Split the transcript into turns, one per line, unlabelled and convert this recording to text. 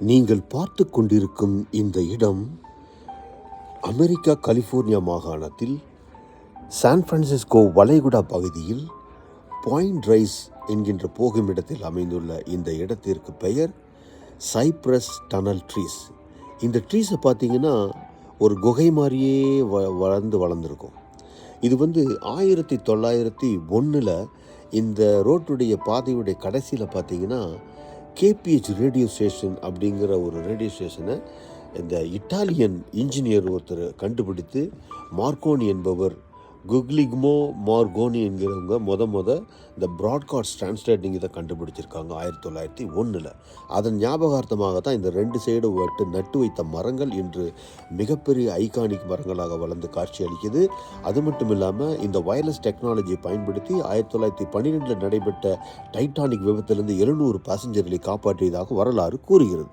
நீங்கள் பார்த்து கொண்டிருக்கும் இந்த இடம் அமெரிக்கா கலிஃபோர்னியா மாகாணத்தில் சான் பிரான்சிஸ்கோ வளைகுடா பகுதியில் பாயிண்ட் ரைஸ் என்கின்ற போகும் இடத்தில் அமைந்துள்ள இந்த இடத்திற்கு பெயர் சைப்ரஸ் டனல் ட்ரீஸ். இந்த ட்ரீஸை பார்த்தீங்கன்னா ஒரு குகை மாதிரியே வளர்ந்துருக்கும். இது 1901 இந்த ரோட்டுடைய பாதையுடைய கடைசியில் பார்த்தீங்கன்னா கேபிஹெச் ரேடியோ ஸ்டேஷன் அப்படிங்கிற ஒரு ரேடியோ ஸ்டேஷனை இந்த இட்டாலியன் இன்ஜினியர் ஒருத்தர் கண்டுபிடித்து மார்க்கோனி என்பவர் குக்லிக்மோ மார்கோனி என்கிறவங்க இந்த ப்ராட்காஸ்ட் டிரான்ஸ்லேட்டிங் இதை கண்டுபிடிச்சிருக்காங்க 1901. அதன் ஞாபகார்த்தமாக தான் இந்த 2 சைடு நட்டு வைத்த மரங்கள் இன்று மிகப்பெரிய ஐகானிக் மரங்களாக வளர்ந்து காட்சி அளிக்குது. அது மட்டும் இல்லாமல் இந்த வயர்லெஸ் டெக்னாலஜியை பயன்படுத்தி 1912 நடைபெற்ற டைட்டானிக் விபத்திலிருந்து 700 பேசஞ்சர்களை காப்பாற்றியதாக வரலாறு கூறுகிறது.